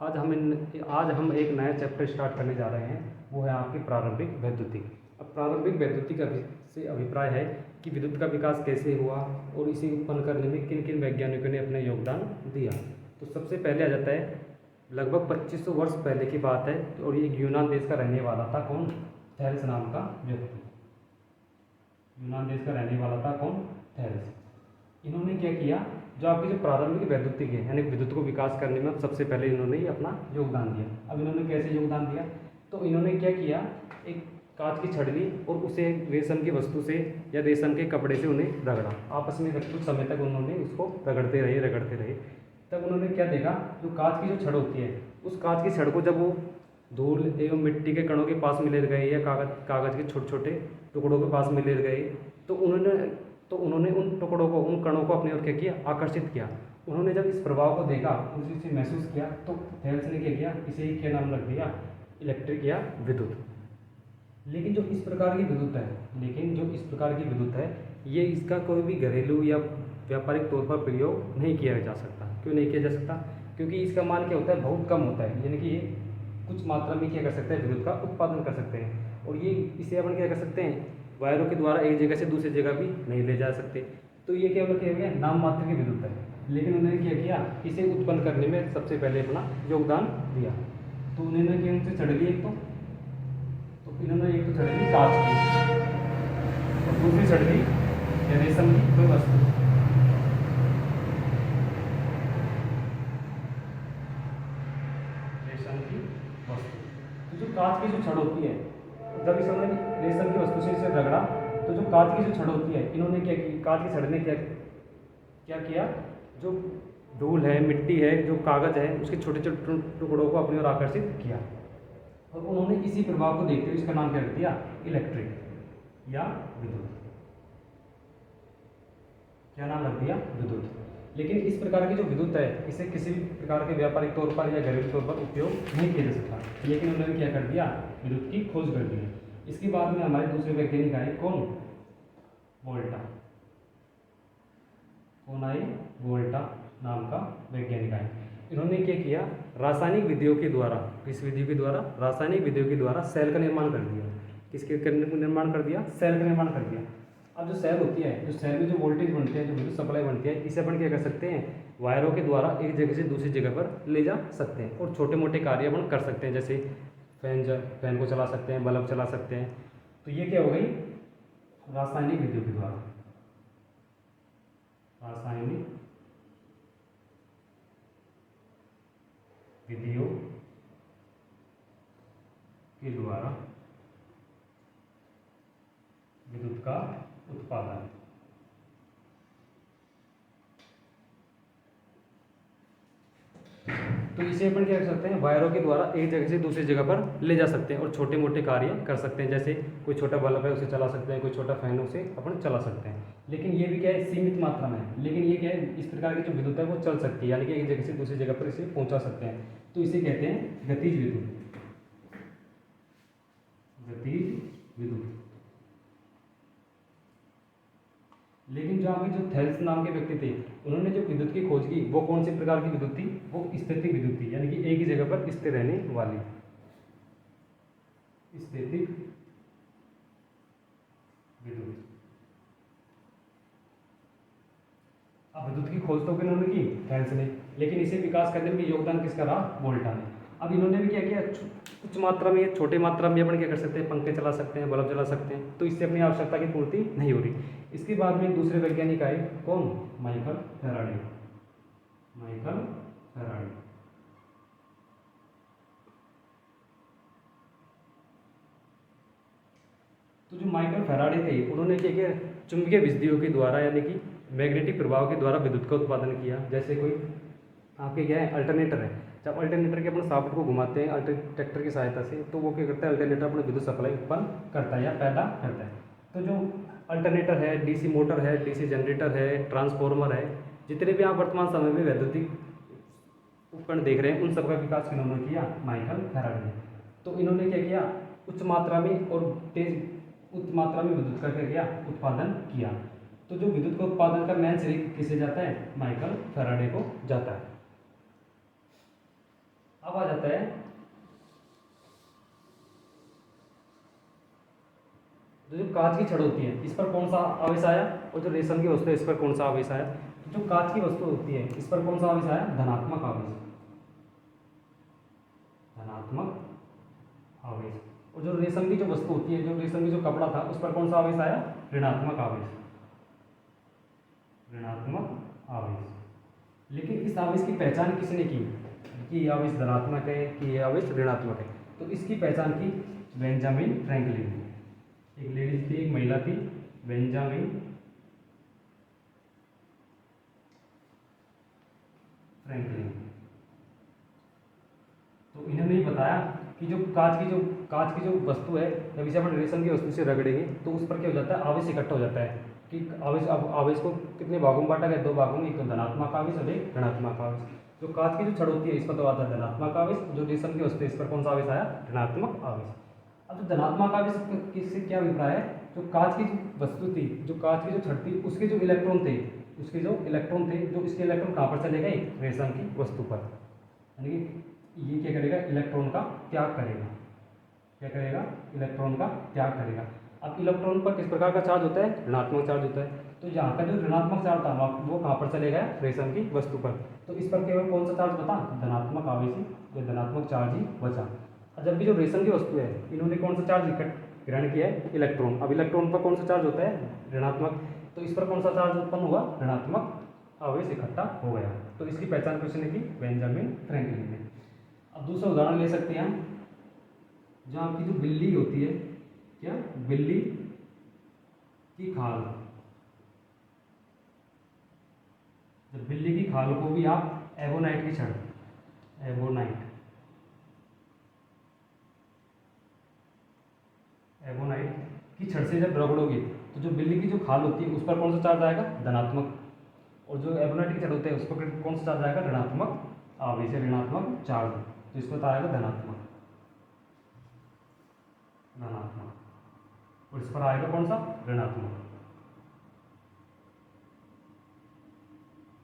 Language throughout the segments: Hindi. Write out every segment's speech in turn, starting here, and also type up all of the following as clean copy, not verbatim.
आज हम एक नया चैप्टर स्टार्ट करने जा रहे हैं, वो है आपकी प्रारंभिक वैद्युतिक। अब प्रारंभिक वैद्युतिक से अभिप्राय है कि विद्युत का विकास कैसे हुआ और इसे उत्पन्न करने में किन किन वैज्ञानिकों ने अपना योगदान दिया। तो सबसे पहले आ जाता है, लगभग 2500 वर्ष पहले की बात है, और ये यूनान देश का रहने वाला था कौन? थेल्स नाम का व्यक्ति। यूनान देश का रहने वाला था कौन? थेल्स। इन्होंने क्या किया, जो आपकी जो प्रारंभिक वैद्युतिक है यानी विद्युत को विकास करने में सबसे पहले इन्होंने ही अपना योगदान दिया। अब इन्होंने कैसे योगदान दिया, तो इन्होंने क्या किया, एक कांच की छड़ ली और उसे रेशम की वस्तु से या रेशम के कपड़े से उन्हें रगड़ा। आपस में कुछ समय तक उन्होंने उसको रगड़ते रहे। तब उन्होंने क्या देखा, जो कांच की जो छड़ होती है, उस कांच की छड़ को जब वो धूल एवं मिट्टी के कणों के पास में ले गए या कागज़ के छोटे छोटे टुकड़ों के पास में ले गए, तो उन्होंने उन टुकड़ों को, उन कणों को अपनी ओर क्या किया, आकर्षित किया। उन्होंने जब इस प्रभाव को देखा, उसे महसूस किया, तो थेल्स ने क्या किया, इसे क्या नाम रख दिया, इलेक्ट्रिक या विद्युत। लेकिन जो इस प्रकार की विद्युत है, ये इसका कोई भी घरेलू या व्यापारिक तौर पर प्रयोग नहीं किया जा सकता। क्यों नहीं किया जा सकता? क्योंकि इसका मान क्या होता है, बहुत कम होता है, यानी कि ये कुछ मात्रा में क्या कर सकते हैं, विद्युत का उत्पादन कर सकते हैं। और ये इसे अपन क्या कर सकते हैं, वायरों के द्वारा एक जगह से दूसरी जगह भी नहीं ले जा सकते। तो ये केवल क्या हो गया, नाम मात्र की विद्युत है। लेकिन उन्होंने क्या किया, इसे उत्पन्न करने में सबसे पहले अपना योगदान दिया। तो उन्होंने क्या, उनसे छड़ ली एक तो इन्होंने एक तो छड़ ली कांच की और दूसरी छड़ ली रेशम की कोई वस्तु। रेशम की वस्तु, तो जो कांच की जो छड़ होती है, जब इन्होंने रेशम की वस्तु से इसे रगड़ा, तो जो कांच की जो छड़ होती है, इन्होंने क्या की, कांच की छड़ ने क्या किया, जो धूल है, मिट्टी है, जो कागज़ है, उसके छोटे छोटे टुकड़ों को अपनी ओर आकर्षित किया। और उन्होंने इसी प्रभाव को देखते हुए इसका नाम क्या रख दिया, इलेक्ट्रिक या विद्युत। क्या नाम रख दिया, विद्युत। लेकिन इस प्रकार की जो विद्युत है, इसे किसी भी प्रकार के व्यापारिक तौर पर या घरेलू तौर पर उपयोग नहीं किया जा सकता। लेकिन उन्होंने क्या कर दिया, विद्युत की खोज कर दी। इसके बाद में हमारे दूसरे वैज्ञानिक आए कौन? वोल्टा। कौन आए? वोल्टा नाम का वैज्ञानिक आए। इन्होंने क्या किया, रासायनिक विधियों के द्वारा, किस विधियों के द्वारा? रासायनिक विधियों के द्वारा सेल का निर्माण कर दिया। किसके निर्माण कर दिया? सेल का निर्माण कर दिया। अब जो सेल होती है, जो सेल में जो वोल्टेज बनते हैं, जो विद्युत सप्लाई बनती है, इसे अपन क्या कर सकते हैं, वायरों के द्वारा एक जगह से दूसरी जगह पर ले जा सकते हैं और छोटे मोटे कार्य अपन कर सकते हैं, जैसे फैन को चला सकते हैं, बल्ब चला सकते हैं। तो ये क्या हो गई, रासायनिक विधियों के द्वारा। रासायनिक विधियों के द्वारा विद्युत का उत्पादन। तो इसे अपन क्या कर सकते हैं, वायरों के द्वारा एक जगह से दूसरी जगह पर ले जा सकते हैं और छोटे मोटे कार्य कर सकते हैं, जैसे कोई छोटा बल्ब है उसे चला सकते हैं, कोई छोटा फैन उसे अपन चला सकते हैं। लेकिन ये भी क्या है, सीमित मात्रा में है। लेकिन ये क्या है, इस प्रकार की जो विद्युत है वो चल सकती है, यानी कि एक जगह से दूसरी जगह पर इसे पहुंचा सकते हैं। तो इसे कहते हैं गतिज विद्युत। गतिज विद्युत। लेकिन जो आपके जो थेल्स नाम के व्यक्ति थे, उन्होंने जो विद्युत की खोज की, वो कौन सी प्रकार की विद्युत थी, वो स्थैतिक विद्युत थी, यानी कि एक ही जगह पर स्थिर रहने वाली स्थैतिक विद्युत। अब विद्युत की खोज तो इन्होंने की, थेल्स ने, लेकिन इसे विकास करने में योगदान किसका रहा, वोल्टा ने। अब इन्होंने भी क्या किया, कुछ मात्रा में, छोटे मात्रा में अपन क्या कर सकते हैं, पंखे चला सकते हैं, बल्ब चला सकते हैं, तो इससे अपनी आवश्यकता की पूर्ति नहीं हो रही। इसके बाद में दूसरे वैज्ञानिक आए कौन? Michael Faraday. Michael Faraday. तो जो माइकल फैराडे थे, उन्होंने क्या किया, चुंबकीय विधियों के द्वारा, यानी कि मैग्नेटिक प्रभाव के द्वारा विद्युत का उत्पादन किया। जैसे कोई आपके क्या है, अल्टरनेटर है, जब अल्टरनेटर के अपन शाफ्ट को घुमाते हैं ट्रैक्टर की सहायता से, तो वो क्या करता है, अल्टरनेटर अपने विद्युत सप्लाई उत्पन्न करता है या पैदा करता है। तो जो अल्टरनेटर है, डीसी मोटर है, डीसी जनरेटर है, ट्रांसफार्मर है, जितने भी आप वर्तमान समय में वैद्युतिक उपकरण देख रहे हैं, उन सबका विकास किन्होंने किया, माइकल फैराडे ने। तो इन्होंने क्या किया, उच्च मात्रा में और उच्च मात्रा में विद्युत का क्या किया, उत्पादन किया। तो जो विद्युत का उत्पादन का मेन श्रेय किसे जाता है, माइकल फैराडे को जाता है। अब आ जाता है जो कांच की छड़ होती है, इस पर कौन सा आवेश आया, और जो रेशम की वस्तु है इस पर कौन सा आवेश आया। जो कांच की वस्तु होती है इस पर कौन सा आवेश आया, धनात्मक आवेश, धनात्मक आवेश। और जो रेशम की जो वस्तु होती है, जो रेशम की जो कपड़ा था उस पर कौन सा आवेश आया, ऋणात्मक आवेश, ऋणात्मक आवेश। लेकिन इस आवेश की पहचान किसने की कि ये आवेश धनात्मक है कि ये आवेश ऋणात्मक है, तो इसकी पहचान की बेंजामिन फ्रैंकलिन ने। एक लेडीज थी, एक महिला थी, बेंजामिन फ्रैंकलिन। तो इन्होंने ही बताया कि जो कांच की जो वस्तु है, जब इसे अपन रेशम की वस्तु से रगड़ेंगे तो उस पर क्या हो जाता है, आवेश इकट्ठा हो जाता है। कि आवेश को कितने भागों में बांटा गया, दो भागों में, एक तो धनात्मक आवेश और एक ऋणात्मक आवेश। जो कांच की जो छड़ होती है इस पर तो आता है धनात्मक आवेश, जो रेशम की वस्तु है इस पर कौन सा आवेश आया, ऋणात्मक आवेश। अब जो धनात्मक आवेश किससे क्या अभिप्राय है, जो कांच की वस्तु थी, जो कांच की जो छड़ थी, उसके जो इलेक्ट्रॉन थे, जो इसके इलेक्ट्रॉन कहाँ पर चले गए, रेशम की वस्तु पर। यानी कि ये क्या करेगा, इलेक्ट्रॉन का त्याग करेगा। क्या करेगा, इलेक्ट्रॉन का त्याग करेगा। अब इलेक्ट्रॉन पर किस प्रकार का चार्ज होता है, ऋणात्मक चार्ज होता है। तो यहाँ का जो ऋणात्मक चार्ज था वो कहाँ पर चले गया, रेशम की वस्तु पर। तो इस पर केवल कौन सा चार्ज बचा, धनात्मक आवेश ही, जो धनात्मक चार्ज ही बचा। और जब भी जो रेशम की वस्तु है इन्होंने कौन सा चार्ज ग्रहण किया है, इलेक्ट्रॉन। अब इलेक्ट्रॉन पर कौन सा चार्ज होता है, ऋणात्मक, तो इस पर कौन सा चार्ज उत्पन्न हुआ, ऋणात्मक आवेश इकट्ठा हो गया। तो इसकी पहचान किसने की, बेंजामिन फ्रैंकलिन ने। अब दूसरा उदाहरण ले सकते हैं हम, जहाँ आपकी जो बिल्ली होती है, क्या, बिल्ली की खाल, जब बिल्ली की खाल को भी आप एबोनाइट की छड़, एबोनाइट की छड़ से जब रगड़ोगे तो जो बिल्ली की जो खाल होती है उस पर कौन सा चार्ज आएगा, धनात्मक। और जो एबोनाइट की छड़ होते हैं उस पर कौन सा चार्ज आएगा, ऋणात्मक आवेश, ऋणात्मक चार्ज। तो इस पर आएगा धनात्मक, और इस पर आएगा कौन सा, ऋणात्मक।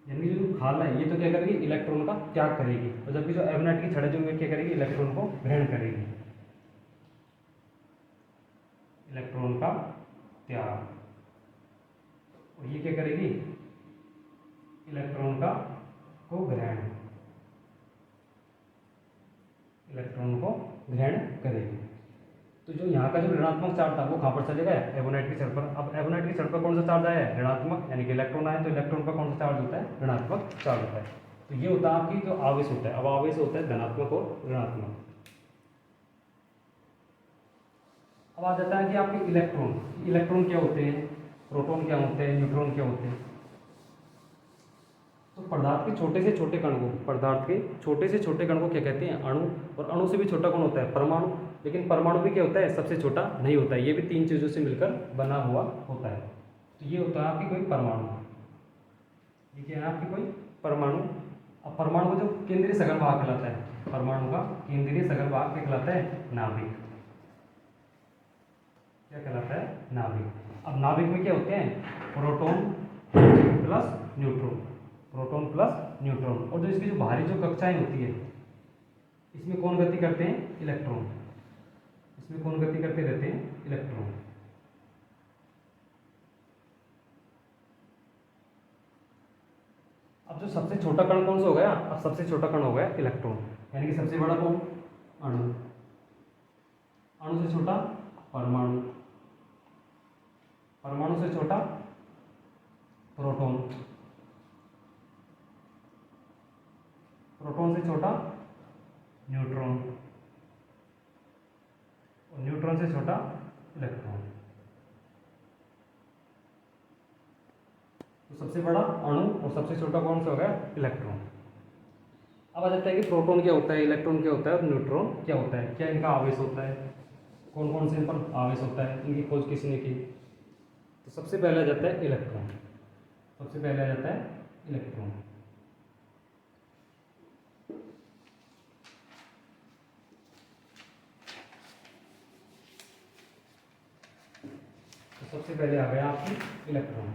यानी जो खाल है ये तो क्या करेगी, इलेक्ट्रॉन का त्याग करेगी, और जबकि जो एबोनाइट की छड़ है जो क्या करेगी, इलेक्ट्रॉन को ग्रहण करेगी, इलेक्ट्रॉन का त्याग। और ये क्या करेगी, इलेक्ट्रॉन का को ग्रहण, इलेक्ट्रॉन को ग्रहण करेगी। तो जो यहाँ का जो ऋणात्मक चार्ज था वो कहाँ पर चलेगा, एबोनाइट की छड़ पर। अब एबोनाइट की छड़ पर कौन सा चार्ज आया है, ऋणात्मक, यानी कि इलेक्ट्रॉन आया, तो इलेक्ट्रॉन पर कौन सा चार्ज होता है, ऋणात्मक चार्ज होता है। तो ये होता है आपकी जो आवेश होता है। अब आवेश होता है धनात्मक और ऋणात्मक। अब आ जाता है कि आपके इलेक्ट्रॉन, इलेक्ट्रॉन क्या होते हैं, प्रोटॉन क्या होते हैं, न्यूट्रॉन क्या होते हैं। तो पदार्थ के छोटे से छोटे कण को, पदार्थ के छोटे से छोटे कण को क्या कहते हैं, अणु। और अणु से भी छोटा कौन होता है, परमाणु। लेकिन परमाणु भी क्या होता है, सबसे छोटा नहीं होता है, ये भी तीन चीज़ों से मिलकर बना हुआ होता है। तो ये होता है आपकी कोई परमाणु, ये क्या है आपकी कोई परमाणु। अब परमाणु को जो केंद्रीय सघन भाग कहलाता है, परमाणु का केंद्रीय सघन भाग क्या कहलाता है, नाभिक। क्या कहलाता है, नाभिक। अब नाभिक में क्या होते हैं, proton plus neutron, proton plus neutron. और जो इसकी जो बाहरी जो कक्षाएं होती है इसमें कौन गति करते हैं, इलेक्ट्रॉन। इसमें कौन गति करते रहते हैं, इलेक्ट्रॉन। अब जो सबसे छोटा कण कौन सा हो गया, अब सबसे छोटा कण हो गया इलेक्ट्रॉन। यानी कि सबसे बड़ा कौन, अणु, अणु से छोटा परमाणु, परमाणु से छोटा प्रोटॉन, प्रोटॉन से छोटा न्यूट्रॉन, और न्यूट्रॉन से छोटा इलेक्ट्रॉन। तो सबसे बड़ा अणु और सबसे छोटा कौन सा हो गया, इलेक्ट्रॉन। अब आ जाता है कि प्रोटॉन क्या होता है, इलेक्ट्रॉन क्या होता है, और न्यूट्रॉन क्या होता है, क्या इनका आवेश होता है, कौन कौन से इन पर आवेश होता है, इनकी खोज किसने की। तो सबसे पहले आ जाता है इलेक्ट्रॉन, सबसे पहले आ जाता है इलेक्ट्रॉन। तो सबसे पहले आ गया आपकी इलेक्ट्रॉन।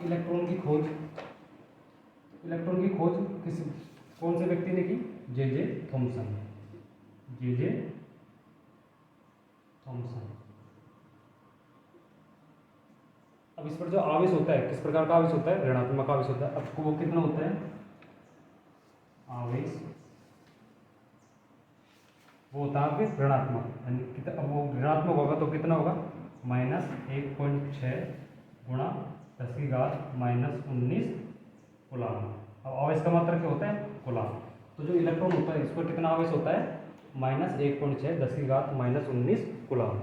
इलेक्ट्रॉन की खोज, इलेक्ट्रॉन की खोज किस कौन से व्यक्ति ने की? J Thomson, J Thomson. अब इस पर जो आवेश होता है, किस प्रकार का आवेश होता है? ऋणात्मक आवेश होता है। अब वो कितना होता है आवेश? वो होता है आपके ऋणात्मक, यानी कितना? अब वो ऋणात्मक होगा तो कितना होगा? -1.6 गुणा 10⁻⁻19 कूलाम। अब आवेश का मात्रा क्या होता है? कूलाम। तो जो इलेक्ट्रॉन होता है इस पर कितना आवेश होता है? -1.6 10⁻19 कूलाम।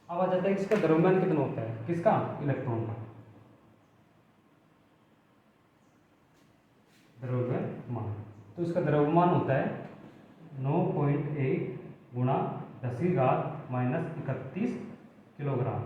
अब आ जाता है इसका द्रव्यमान कितना होता है? किसका? इलेक्ट्रॉन का द्रव्यमान। तो इसका द्रव्यमान होता है 9.1 गुणा 10⁻31 किलोग्राम,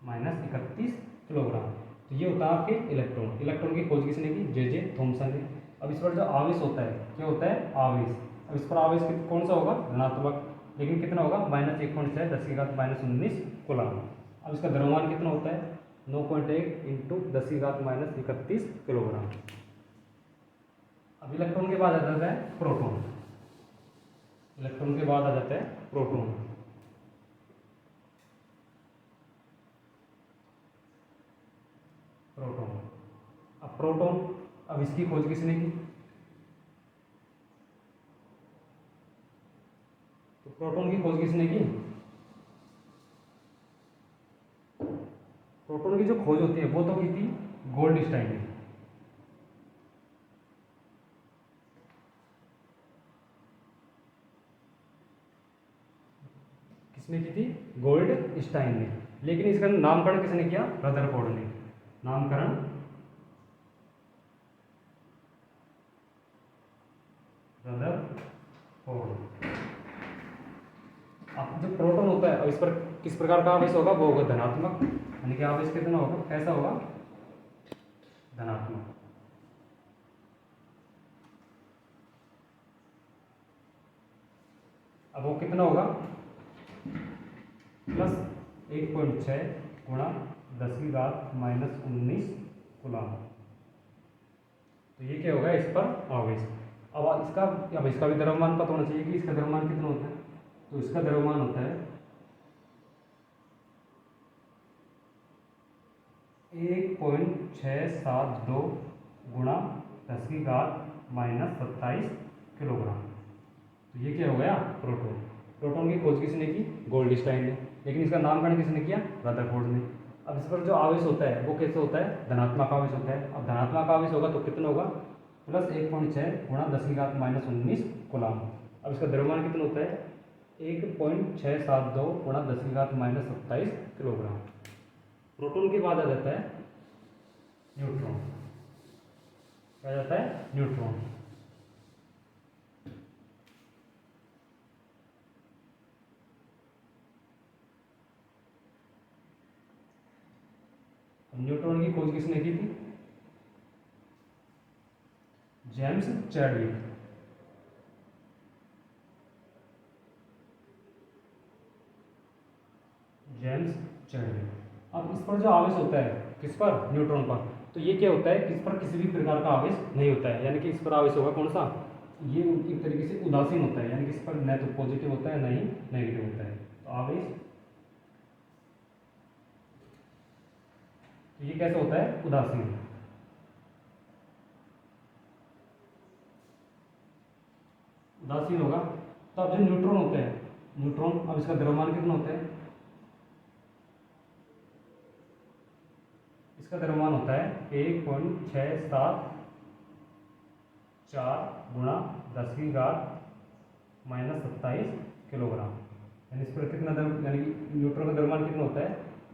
-31 किलोग्राम। तो ये होता है आपके इलेक्ट्रॉन। इलेक्ट्रॉन की खोज किसने की? जे थॉमसन ने। अब इस पर जो आवेश होता है क्या होता है? आवेश। अब इस पर आवेश कौन सा होगा? ऋणात्मक, लेकिन कितना होगा? -1.6 10⁻19 कूलाम। अब इसका द्रव्यमान कितना होता है? 9.1 इंटू 10⁻31 किलोग्राम। अब इलेक्ट्रॉन के बाद आ जाता है प्रोटॉन। इलेक्ट्रॉन के बाद आ जाता है प्रोटॉन। प्रोटॉन। अब प्रोटॉन, अब इसकी खोज किसने की? तो प्रोटॉन की खोज किसने की? प्रोटॉन की जो खोज होती है वो तो की थी गोल्डस्टाइन ने। किसने की थी? गोल्डस्टाइन ने। लेकिन इसका नामकरण किसने किया? रदरफोर्ड ने। नामकरण रदरफोर्ड। अब जो प्रोटॉन होता है, अब इस पर किस प्रकार का आवेश होगा? वो होगा धनात्मक, यानी कि आवेश कितना होगा? कैसा होगा? धनात्मक। अब वो कितना होगा? +1.6 गुणा 10⁻⁻19 कूलाम। तो ये क्या होगा? इस पर आवेश। अब इसका भी द्रव्यमान पता होना चाहिए कि इसका द्रव्यमान कितना होता है। तो इसका द्रव्यमान होता है 1.672 गुणा 10⁻⁻27 किलोग्राम। तो ये क्या हो गया? प्रोटॉन। प्रोटॉन की खोज किसने की? गोल्डस्टाइन ने। लेकिन इसका नामकरण किसने किया? रदरफोर्ड ने। अब इस पर जो आवेश होता है वो कैसे होता है? धनात्मक आवेश होता है। अब धनात्मक आवेश होगा तो कितना होगा? +1.6 गुणा 10⁻⁻19 कूलाम। अब इसका द्रव्यमान कितना होता है? 1.672 गुणा 10⁻⁻27 किलोग्राम। प्रोटॉन के बाद आ जाता है न्यूट्रॉन। क्या आ जाता है? न्यूट्रॉन। न्यूट्रॉन की खोज किसने की थी? James Chadwick. James Chadwick. अब इस पर जो आवेश होता है किस पर? न्यूट्रॉन पर। तो ये क्या होता है कि इस पर किसी भी प्रकार का आवेश नहीं होता है, यानी कि इस पर आवेश होगा कौन सा? ये एक तरीके से उदासीन होता है, यानी कि इस पर न तो पॉजिटिव होता है न ही नेगेटिव होता है। तो आवेश, तो ये कैसे होता है? उदासीन। उदासीन होगा। तो अब जो न्यूट्रॉन होते हैं, न्यूट्रॉन, अब इसका द्रव्यमान कितना होता है? इसका द्रव्यमान होता है 1.674 गुणा 10⁻⁻27 किलोग्राम। यानी इस पर कितना यानी कि न्यूट्रॉन का द्रव्यमान कितना होता है?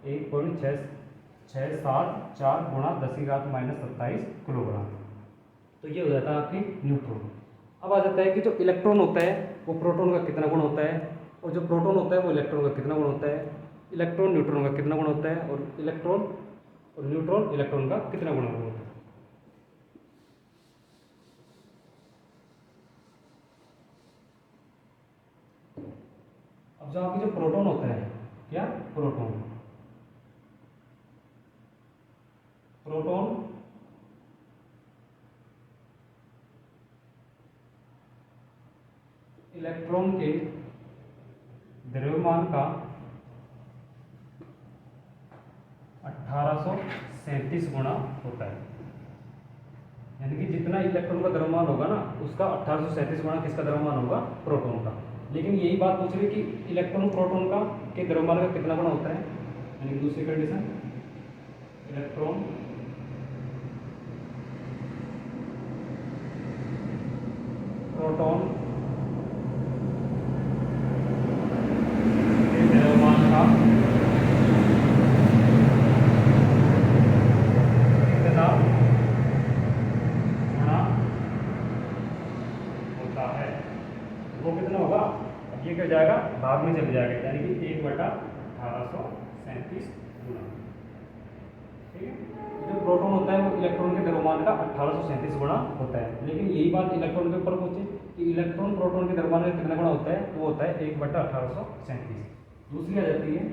1.674 गुणा 10⁻⁻27 किलोग्राम। तो ये हो जाता है आपकी न्यूट्रॉन। अब आ जाता है कि जो इलेक्ट्रॉन होता है वो प्रोटॉन का कितना गुण होता है, और जो प्रोटॉन होता है वो इलेक्ट्रॉन का कितना गुण होता है। इलेक्ट्रॉन न्यूट्रॉन का कितना गुण होता है, और न्यूट्रॉन इलेक्ट्रॉन का कितना गुण होता है। अब जो आपके जो प्रोटॉन होता है, क्या? प्रोटॉन। प्रोटॉन इलेक्ट्रॉन के द्रव्यमान का 1837 गुना होता है। यानी कि जितना इलेक्ट्रॉन का द्रव्यमान होगा ना, उसका 1837 गुना किसका द्रव्यमान होगा? प्रोटॉन का। लेकिन यही बात पूछ रही है कि इलेक्ट्रॉन प्रोटॉन का के द्रव्यमान का कितना गुना होता है। यानी कि दूसरी कंडीशन, इलेक्ट्रॉन प्रोटॉन के द्रव्यमान का कितना गुना होता है, वो कितना होगा? अब ये क्या हो जाएगा? भाग में चल जाएगा, यानी कि 1/1837 गुना। ठीक है, जो प्रोटॉन होता है वो इलेक्ट्रॉन के द्रव्यमान का 1837 गुना होता है। लेकिन यही बात इलेक्ट्रॉन के ऊपर पूछे कि इलेक्ट्रॉन प्रोटॉन के द्रव्यमान का कितना गुना होता है, तो वो होता है 1/1837। दूसरी आ जाती है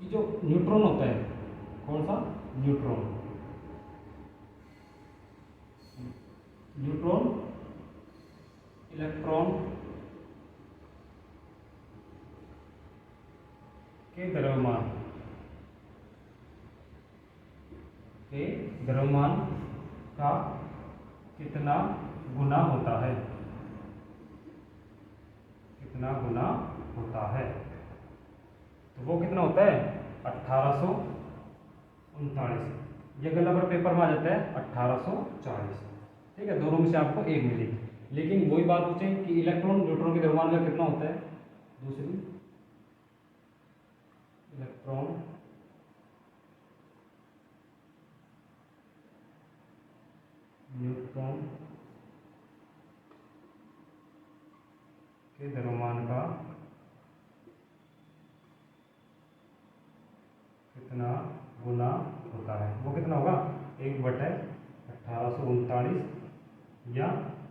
कि जो न्यूट्रॉन होता है, कौन सा? न्यूट्रॉन। न्यूट्रॉन इलेक्ट्रॉन के द्रव्यमान का कितना गुना होता है? कितना गुना होता है? तो वो कितना होता है? 1839। ये गला पर पेपर में आ जाता है 1840। ठीक है, दोनों में से आपको एक मिलेगी। लेकिन वही बात पूछे कि इलेक्ट्रॉन न्यूट्रॉन के द्रव्यमान का कितना होता है। दूसरी, इलेक्ट्रॉन न्यूट्रॉन के द्रव्यमान का कितना गुना होता है, वो कितना होगा? 1/1839 या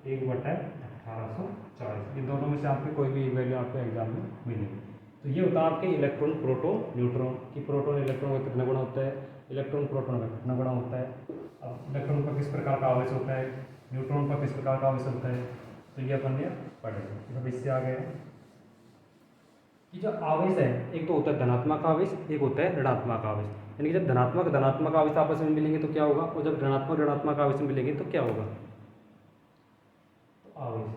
1/1840। इन दोनों में से आपके कोई भी वैल्यू आपको एग्जाम में मिलेगी। तो ये होता है आपके इलेक्ट्रॉन प्रोटॉन न्यूट्रॉन की। प्रोटॉन इलेक्ट्रॉन का कितना गुना होता है, इलेक्ट्रॉन प्रोटॉन का कितना गुना होता है। अब इलेक्ट्रॉन पर किस प्रकार का आवेश होता है, न्यूट्रॉन पर किस प्रकार का आवेश होता है, तो ये अपन ने पढ़ेंगे। अब इससे आ गए कि जो आवेश है, एक तो होता है धनात्मक आवेश, एक होता है ऋणात्मक आवेश। यानी कि जब धनात्मक आवेश आपस में मिलेंगे तो क्या होगा, और जब ऋणात्मक आवेश में मिलेंगे तो क्या होगा। तो आवेश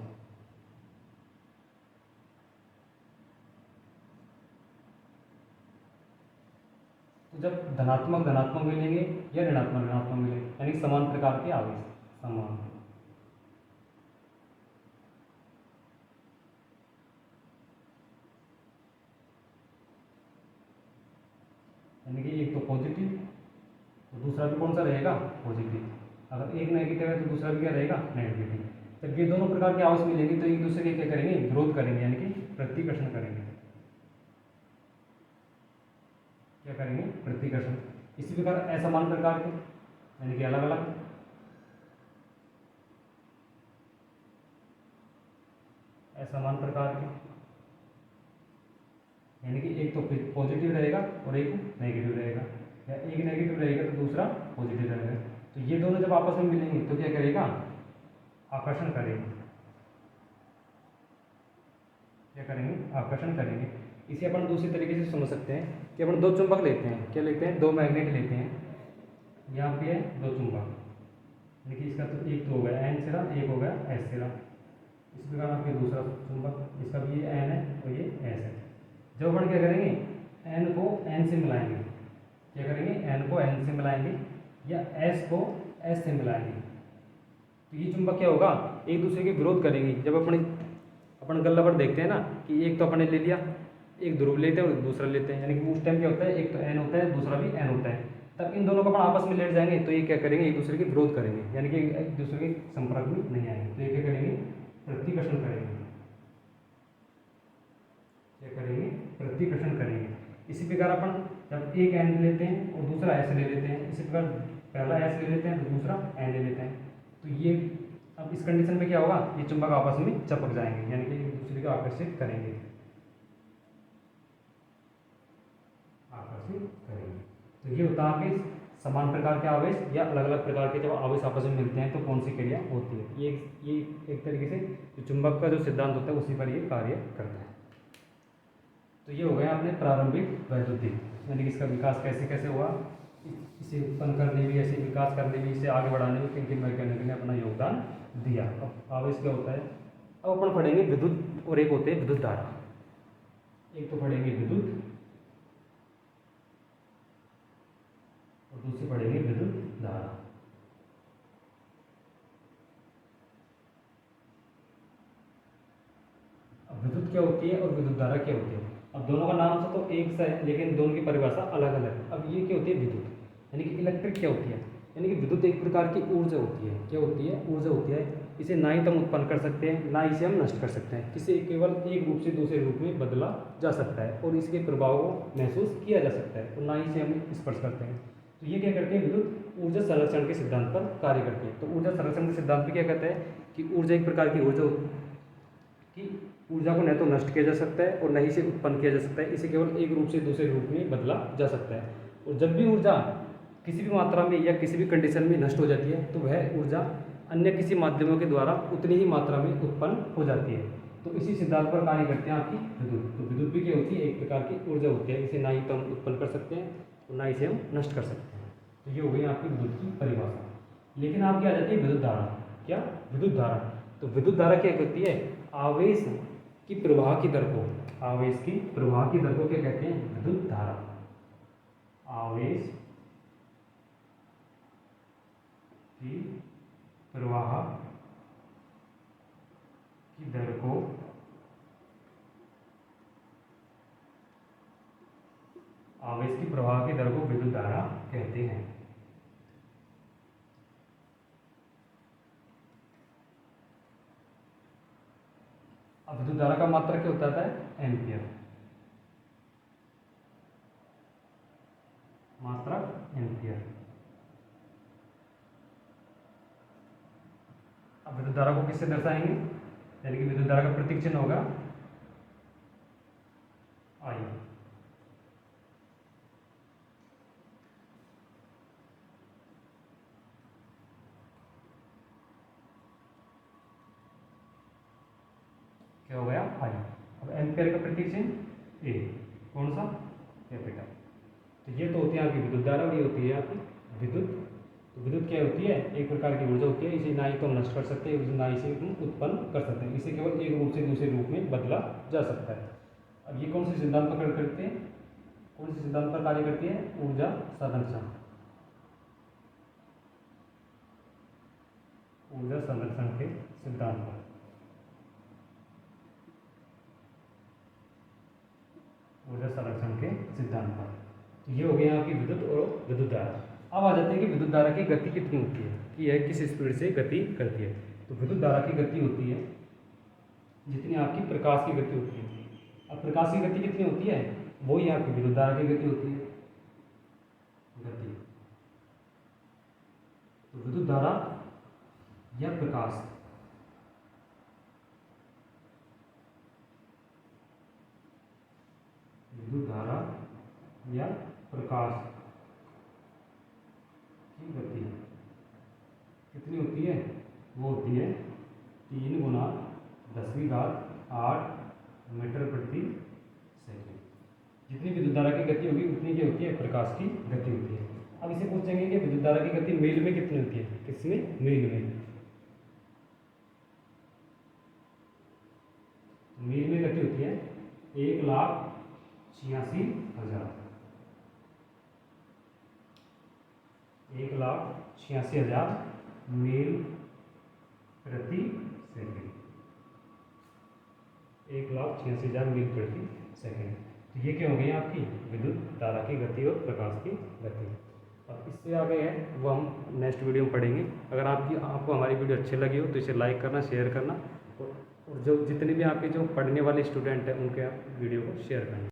तो जब धनात्मक मिलेंगे या ऋणात्मक मिलेंगे, यानी समान प्रकार के आवेश, समान। यानी कि एक तो पॉजिटिव, तो दूसरा भी कौन सा रहेगा? पॉजिटिव। अगर एक नेगेटिव है तो दूसरा भी क्या रहेगा? नेगेटिव। जब ये दोनों प्रकार के आवेश मिलेंगे तो एक दूसरे के क्या करेंगे? विरोध करेंगे, यानी कि प्रतिकर्षण करेंगे। क्या करेंगे? प्रतिकर्षण। इसी प्रकार असमान प्रकार के, यानी कि अलग अलग, असमान प्रकार के, यानी कि एक तो पॉजिटिव रहेगा और एक नेगेटिव रहेगा, या एक नेगेटिव रहेगा तो दूसरा पॉजिटिव रहेगा। तो ये दोनों जब आपस में मिलेंगे तो क्या करेगा? आकर्षण करेंगे। क्या करेंगे? आकर्षण करेंगे। इसे अपन दूसरी तरीके से समझ सकते हैं कि अपन दो चुंबक लेते हैं। क्या लेते हैं? दो मैग्नेट लेते हैं। यहाँ पे है दो चुंबक, यानी कि इसका तो एक तो हो गया एन सिरा, एक हो गया एस सिरा। इस प्रकार आपके दूसरा चुंबक, इसका भी ये एन है और ये एस है। जब अपन क्या करेंगे? एन को एन से मिलाएंगे। क्या करेंगे? एन को एन से मिलाएंगे या एस को एस से मिलाएंगे, तो ये चुंबक क्या होगा? एक दूसरे के विरोध करेंगे। जब अपन गल्ला पर देखते हैं ना कि एक तो अपन ने ले लिया, एक ध्रुव लेते हैं और दूसरा लेते हैं, यानी कि उस टाइम क्या होता है? एक तो एन होता है, दूसरा भी एन होता है। तब इन दोनों को अपन आपस में लेट जाएंगे तो ये क्या करेंगे? एक दूसरे के विरोध करेंगे, यानी कि एक दूसरे के संपर्क में नहीं आएंगे। तो ये क्या करेंगे? प्रतिकर्षण करेंगे। क्या करेंगे? प्रतिकर्षण करेंगे। इसी प्रकार अपन जब एक एन लेते हैं और दूसरा एस ले लेते हैं, इसी प्रकार पहला एस ले लेते हैं तो दूसरा एन ले लेते हैं, तो ये अब इस कंडीशन में क्या होगा? ये चुंबक आपस में चिपक जाएंगे, यानी कि एक दूसरे को आकर्षित करेंगे। आकर्षित से करेंगे। तो ये होता है आपके समान प्रकार के आवेश या अलग अलग प्रकार के जब आवेश आपस में मिलते हैं तो कौन सी क्रिया होती है। ये एक तरीके से जो चुंबक का जो सिद्धांत होता है उसी पर ये कार्य करता है। तो ये हो गया अपने प्रारंभिक वैद्युतिक, यानी कि इसका विकास कैसे कैसे हुआ, इसे उत्पन्न करने में, ऐसे विकास करने में, इसे आगे बढ़ाने में किन किन वैज्ञानिकों ने अपना योगदान दिया। अब आवेश क्या होता है, अब अपन पढ़ेंगे विद्युत और एक होते हैं विद्युत धारा। एक तो पढ़ेंगे विद्युत और दूसरी पढ़ेंगे विद्युत धारा। अब विद्युत क्या होती है और विद्युत धारा क्या होती है। अब दोनों का नाम तो एक सा है लेकिन दोनों की परिभाषा अलग अलग है। अब ये क्या होती है विद्युत, यानी कि इलेक्ट्रिक क्या होती है, यानी कि विद्युत एक प्रकार की ऊर्जा होती है। क्या होती है, ऊर्जा होती है। इसे ना ही तो हम उत्पन्न कर सकते हैं ना इसे हम नष्ट कर सकते हैं। इसे केवल एक रूप से दूसरे रूप में बदला जा सकता है और इसके प्रभाव को महसूस किया जा सकता है और ना ही इसे हम स्पर्श करते हैं। तो ये क्या करते हैं, विद्युत ऊर्जा संरक्षण के सिद्धांत पर कार्य करती है। तो ऊर्जा संरक्षण के सिद्धांत में क्या कहते हैं कि ऊर्जा एक प्रकार की ऊर्जा की ऊर्जा को न तो नष्ट किया जा सकता है और न ही इसे उत्पन्न किया जा सकता है। इसे केवल एक रूप से दूसरे रूप में बदला जा सकता है। और जब भी ऊर्जा किसी भी मात्रा में या किसी भी कंडीशन में नष्ट हो जाती है तो वह ऊर्जा अन्य किसी माध्यमों के द्वारा उतनी ही मात्रा में उत्पन्न हो जाती है। तो इसी सिद्धांत पर कार्य करते हैं आपकी विद्युत। तो विद्युत भी क्या होती है, एक प्रकार की ऊर्जा होती है। इसे ना ही तो हम उत्पन्न कर सकते हैं और ना इसे हम नष्ट कर सकते हैं। तो ये हो गई आपकी विद्युत की परिभाषा। लेकिन आपकी आ जाती है विद्युत धारा। क्या, विद्युत धारा। तो विद्युत धारा क्या करती है, आवेश की प्रवाह की दर को, आवेश की प्रवाह की दर को क्या कहते हैं, विद्युत धारा। आवेश की प्रवाह की दर को आवेश की प्रवाह की दर को विद्युत धारा कहते हैं। अब विद्युत धारा का मात्रक क्या होता है, एम्पियर। मात्रक एम्पियर। अब विद्युत धारा को किससे दर्शाएंगे, यानी कि विद्युत धारा का प्रतीक चिन्ह होगा आई। क्या हो गया, आई। अब एम्पियर का प्रतीक चिन्ह ए, कौन सा, कैपिटल। तो ये तो होती है आपकी विद्युत धारा और ये होती है आपकी विद्युत। तो विद्युत क्या होती है, एक प्रकार की ऊर्जा होती है। इसे ना ही तो हम नष्ट कर सकते हैं ना इसे हम उत्पन्न कर सकते हैं। इसे केवल एक रूप से दूसरे रूप में बदला जा सकता है। अब ये कौन से सिद्धांत पर कार्य करते हैं, कौन से सिद्धांत पर कार्य करती है, ऊर्जा संरक्षण। ऊर्जा संरक्षण के सिद्धांत पर। ऊर्जा संरक्षण के सिद्धांत पर। तो ये हो गया आपकी विद्युत और विद्युत धारा। अब आ जाते हैं कि विद्युत धारा की गति कितनी होती है, कि यह किस स्पीड से गति करती है। तो विद्युत धारा की गति होती है जितनी आपकी प्रकाश की गति होती है। अब प्रकाश की गति कितनी होती है, वही आपकी विद्युत धारा की गति होती है, गति। तो विद्युत धारा या प्रकाश, विद्युत धारा या प्रकाश की गति कितनी होती है, वो होती है 3 × 10⁸ मीटर प्रति सेकंड। जितनी विद्युत धारा की गति होगी उतनी क्या होती है, प्रकाश की गति होती है। अब इसे पूछेंगे कि विद्युत धारा की गति मील में कितनी होती है, किसमें, मील में। मील में गति होती है 1,86,000। 1,86,000 मील प्रति सेकंड। 1,86,000 मील प्रति सेकंड। तो ये क्या हो गई आपकी विद्युत धारा की गति और प्रकाश की गति। अब इससे आगे है वो हम नेक्स्ट वीडियो में पढ़ेंगे। अगर आपको हमारी वीडियो अच्छी लगी हो तो इसे लाइक करना, शेयर करना और जो जितने भी आपके जो पढ़ने वाले स्टूडेंट हैं उनके आप वीडियो को शेयर करना।